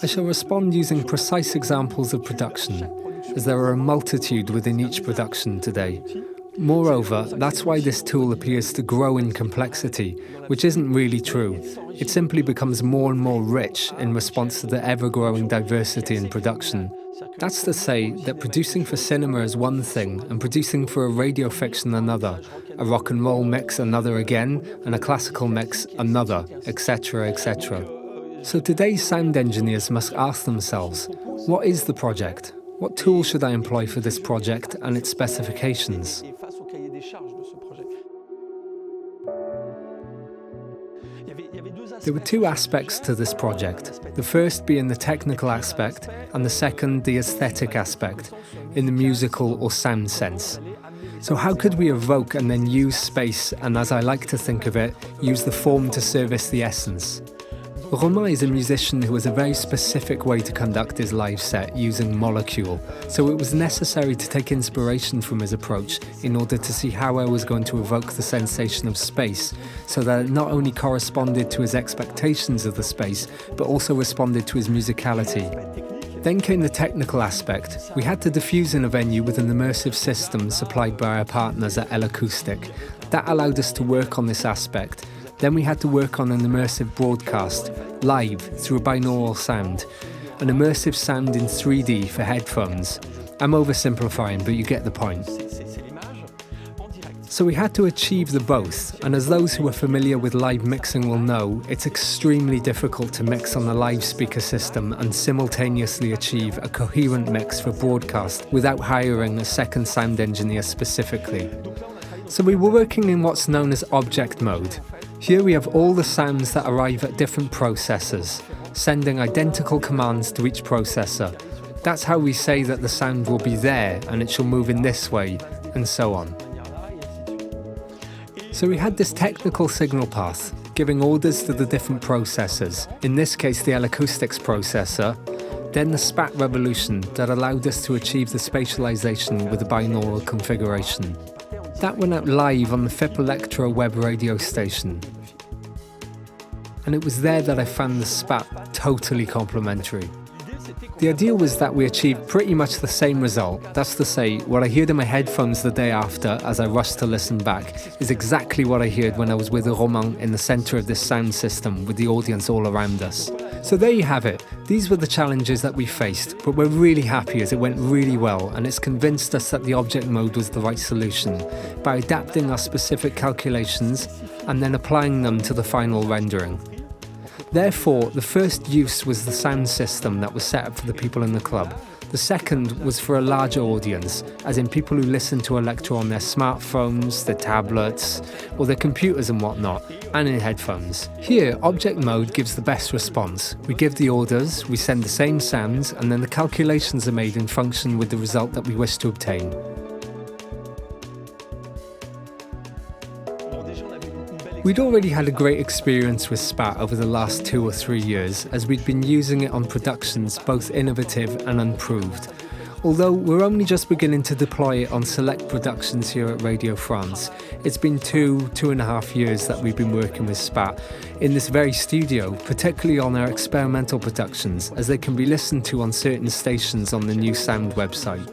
I shall respond using precise examples of production, as there are a multitude within each production today. Moreover, that's why this tool appears to grow in complexity, which isn't really true. It simply becomes more and more rich in response to the ever-growing diversity in production. That's to say that producing for cinema is one thing, and producing for a radio fiction another, a rock and roll mix another again, and a classical mix another, etc., etc. So today's sound engineers must ask themselves, what is the project? What tool should I employ for this project and its specifications? There were two aspects to this project, the first being the technical aspect and the second the aesthetic aspect, in the musical or sound sense. So how could we evoke and then use space and, as I like to think of it, use the form to service the essence? Romain is a musician who has a very specific way to conduct his live set using Molécule, so it was necessary to take inspiration from his approach in order to see how I was going to evoke the sensation of space, so that it not only corresponded to his expectations of the space, but also responded to his musicality. Then came the technical aspect. We had to diffuse in a venue with an immersive system supplied by our partners at Acoustic. That allowed us to work on this aspect. Then we had to work on an immersive broadcast, live, through a binaural sound. An immersive sound in 3D for headphones. I'm oversimplifying, but you get the point. So we had to achieve the both, and as those who are familiar with live mixing will know, it's extremely difficult to mix on a live speaker system and simultaneously achieve a coherent mix for broadcast without hiring a second sound engineer specifically. So we were working in what's known as object mode. Here we have all the sounds that arrive at different processors, sending identical commands to each processor. That's how we say that the sound will be there and it shall move in this way, and so on. So we had this technical signal path, giving orders to the different processors, in this case the L-acoustics processor, then the SPAT Revolution that allowed us to achieve the spatialization with the binaural configuration. That went out live on the FIP Electro web radio station. And it was there that I found the SPAT totally complementary. The idea was that we achieved pretty much the same result. That's to say, what I heard in my headphones the day after as I rushed to listen back is exactly what I heard when I was with Romain in the centre of this sound system with the audience all around us. So there you have it. These were the challenges that we faced, but we're really happy as it went really well, and it's convinced us that the object mode was the right solution by adapting our specific calculations and then applying them to the final rendering. Therefore, the first use was the sound system that was set up for the people in the club. The second was for a larger audience, as in people who listen to electro on their smartphones, their tablets, or their computers and whatnot, and in headphones. Here, object mode gives the best response. We give the orders, we send the same sounds, and then the calculations are made in function with the result that we wish to obtain. We'd already had a great experience with SPAT over the last 2 or 3 years, as we'd been using it on productions both innovative and unproved. Although we're only just beginning to deploy it on select productions here at Radio France, it's been 2.5 years that we've been working with SPAT in this very studio, particularly on our experimental productions, as they can be listened to on certain stations on the New Sound website.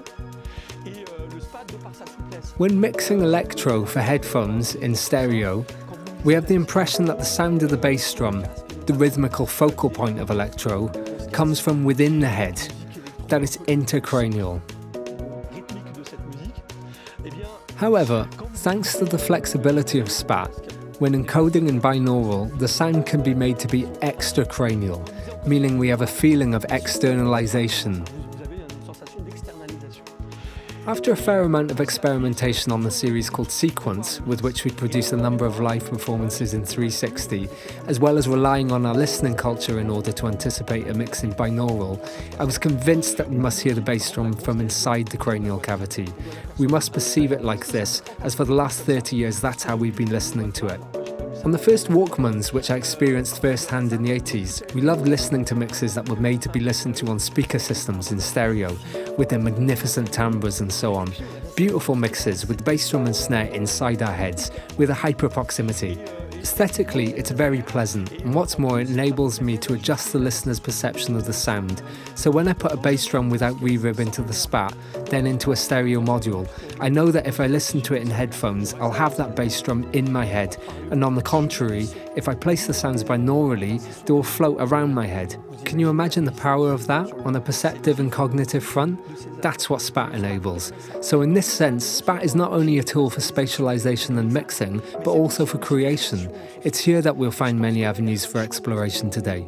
When mixing electro for headphones in stereo, we have the impression that the sound of the bass drum, the rhythmical focal point of electro, comes from within the head, that it's intercranial. However, thanks to the flexibility of SPAT, when encoding in binaural, the sound can be made to be extracranial, meaning we have a feeling of externalization. After a fair amount of experimentation on the series called Sequence, with which we produced a number of live performances in 360, as well as relying on our listening culture in order to anticipate a mix in binaural, I was convinced that we must hear the bass drum from inside the cranial cavity. We must perceive it like this, as for the last 30 years that's how we've been listening to it. On the first Walkmans, which I experienced firsthand in the 80s, we loved listening to mixes that were made to be listened to on speaker systems in stereo, with their magnificent timbres and so on. Beautiful mixes with bass drum and snare inside our heads, with a hyper proximity. Aesthetically, it's very pleasant, and what's more, it enables me to adjust the listener's perception of the sound. So when I put a bass drum without reverb into the SPAT, then into a stereo module, I know that if I listen to it in headphones, I'll have that bass drum in my head, and on the contrary, if I place the sounds binaurally, they will float around my head. Can you imagine the power of that on a perceptive and cognitive front? That's what SPAT enables. So in this sense, SPAT is not only a tool for spatialization and mixing, but also for creation. It's here that we'll find many avenues for exploration today.